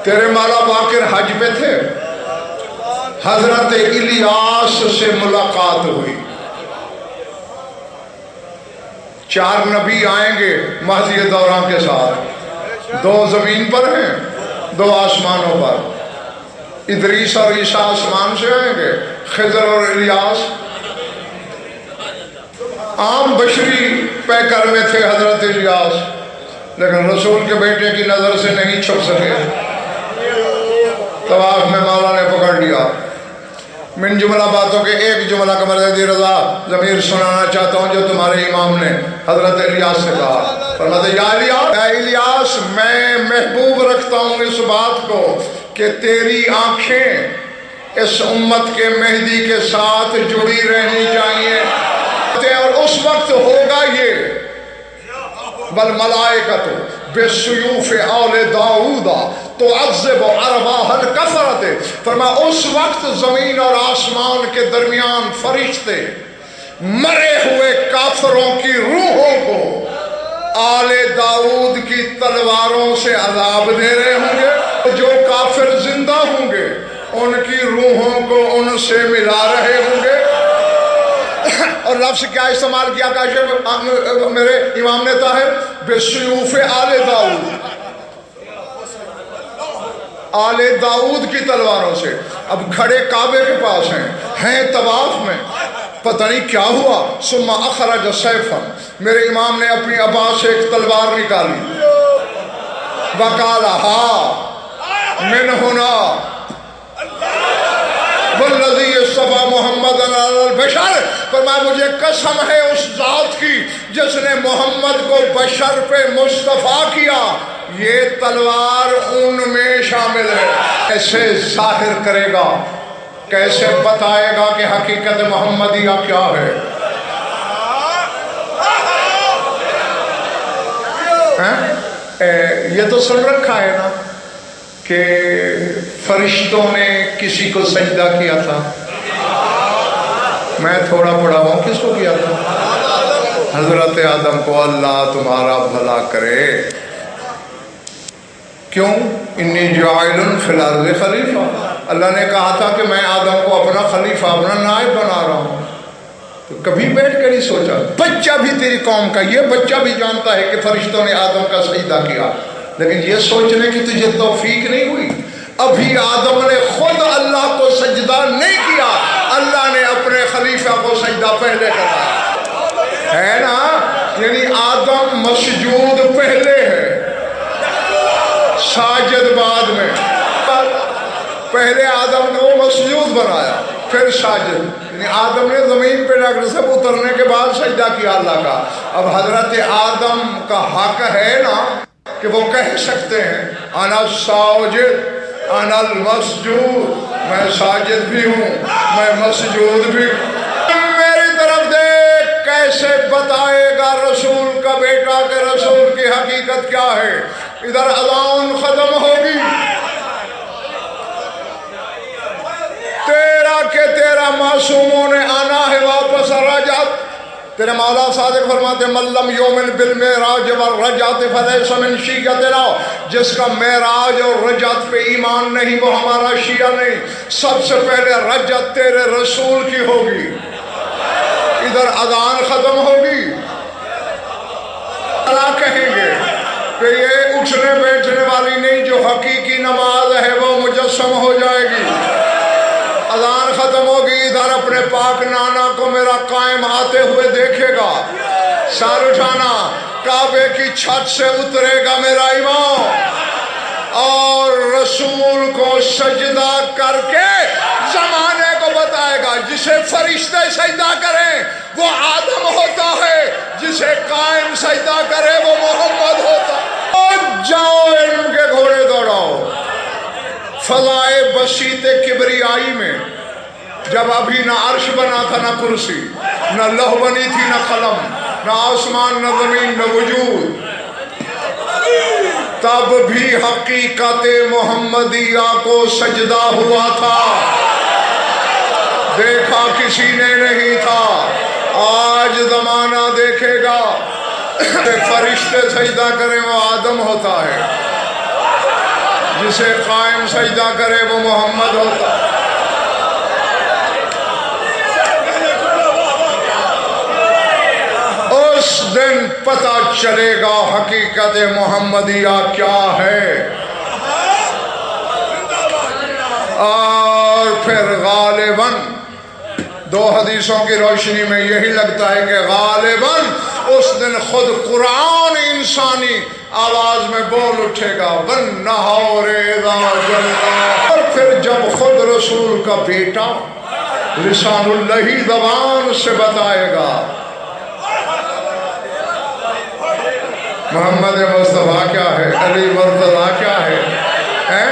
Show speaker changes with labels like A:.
A: تیرے مولا باقر حج پہ تھے، حضرت الیاس سے ملاقات ہوئی۔ 4 نبی آئیں گے مہدی دوراں کے ساتھ، 2 زمین پر ہیں، 2 آسمانوں پر۔ ادریس اور عیسیٰ آسمان سے آئیں گے، خضر اور الیاس عام بشری پیکر میں تھے حضرت الیاس، لیکن رسول کے بیٹے کی نظر سے نہیں چھپ سکے۔ طواف میں مولا نے پکڑ لیا۔ من جملہ باتوں کے ایک جملہ کا مرضی رضا ضمیر سنانا چاہتا ہوں جو تمہارے امام نے حضرت الیاس سے کہا۔ فرماتے یا الیاس، میں محبوب رکھتا ہوں اس بات کو کہ تیری آنکھیں اس امت کے مہدی کے ساتھ جڑی رہنی چاہیے، اور اس وقت ہوگا یہ بل ملائکۃ بسیوف آل داؤد تعذب ارواح الکفرۃ۔ فرمایا اس وقت زمین اور آسمان کے درمیان فرشتے مرے ہوئے کافروں کی روحوں کو آل داؤد کی تلواروں سے عذاب دے رہے ہوں گے، جو کافر زندہ ہوں گے ان کی روحوں کو ان سے ملا رہے ہوں گے۔ اور لفظ کیا استعمال کیا میرے امام نے طاہر؟ بسیوف آل داؤد، آل داؤد کی تلواروں سے۔ اب کھڑے کعبے کے پاس ہیں طواف میں، پتہ نہیں کیا ہوا۔ ثم اخرج سیفا، میرے امام نے اپنی عبا سے ایک تلوار نکالی، وقال ہا من ہنا والذی اصطفی محمد علی البشر۔ فرمایا مجھے قسم ہے اس ذات کی جس نے محمد کو بشر پہ مصطفیٰ کیا، یہ تلوار ان میں شامل ہے۔ کیسے ظاہر کرے گا، کیسے بتائے گا کہ حقیقت محمدیہ کیا ہے؟ یہ تو سن رکھا ہے نا کہ فرشتوں نے کسی کو سجدہ کیا تھا۔ میں تھوڑا پڑھا ہوں، کس کو کیا تھا؟ حضرت آدم کو۔ اللہ تمہارا بھلا کرے۔ کیوں؟ انی جاعل فی الارض خلیفہ، اللہ نے کہا تھا کہ میں آدم کو اپنا خلیفہ، اپنا نائب بنا رہا ہوں۔ تو کبھی بیٹھ کر ہی سوچا؟ بچہ بھی تیری قوم کا، یہ بچہ بھی جانتا ہے کہ فرشتوں نے آدم کا سجدہ کیا، لیکن یہ سوچنے کی تجھے توفیق نہیں ہوئی۔ ابھی آدم نے خود اللہ کو سجدہ نہیں کیا، اللہ نے اپنے خلیفہ کو سجدہ پہلے کرایا ہے نا۔ یعنی آدم مسجود پہلے ہے، ساجد بعد میں۔ پہلے آدم کو مسجود بنایا، پھر ساجد۔ یعنی آدم نے زمین پہ ڈاکٹر صاحب اترنے کے بعد سجدہ کیا اللہ کا۔ اب حضرت آدم کا حق ہے نا کہ وہ کہہ سکتے ہیں انا الساجد انا المسجود، میں ساجد بھی ہوں، میں مسجود بھی ہوں۔ میری طرف دیکھ، کیسے بتائے گا رسول کا بیٹا کہ رسول کی حقیقت کیا ہے؟ ادھر اذان ختم ہوگی، تیرا معصوموں نے آنا ہے واپس رجعت۔ تیرے مولا صادق فرماتے من لم یؤمن بالمعراج والرجعت فلیس من شیعتنا، جس کا معراج اور رجعت پہ ایمان نہیں وہ ہمارا شیعہ نہیں۔ سب سے پہلے رجعت تیرے رسول کی ہوگی، ادھر اذان ختم ہوگی، اللہ کہیں گے کہ یہ اٹھنے بیٹھنے والی نہیں، جو حقیقی نماز ہے وہ مجسم ہو جائے گی۔ اذان ختم ہوگی، ادھر اپنے پاک نانا کو میرا قائم آتے ہوئے دیکھے گا، سر اٹھانا، کعبے کی چھت سے اترے گا میرا امام، اور رسول کو سجدہ کر کے زمانے کو بتائے گا۔ جسے فرشتے سجدہ کریں وہ آدم ہوتا ہے، جسے قائم سجدہ کرے وہ محمد ہوتا ہے۔ جاؤ علم کے گھوڑے دوڑاؤ۔ فضائے بسیط کبریائی میں جب ابھی نہ عرش بنا تھا، نہ کرسی، نہ لوح بنی تھی، نہ قلم، نہ آسمان، نہ زمین، نہ وجود، تب بھی حقیقت محمدیہ کو سجدہ ہوا تھا، دیکھا کسی نے نہیں تھا۔ آج زمانہ دیکھے گا کہ فرشتے سجدہ کریں وہ آدم ہوتا ہے، جسے قائم سجدہ کرے وہ محمد ہوتا۔ اس دن پتہ چلے گا حقیقت محمدیہ کیا ہے، اور پھر غالباً دو حدیثوں کی روشنی میں یہی لگتا ہے کہ غالباً اس دن خود قرآن انسانی آواز میں بول اٹھے گا وَالنَّهَارِ إِذَا جَلَّا، اور پھر جب خود رسول کا بیٹا لسان اللہ زبان سے بتائے گا محمد مصطفیٰ کیا ہے، علی مرتضیٰ کیا ہے،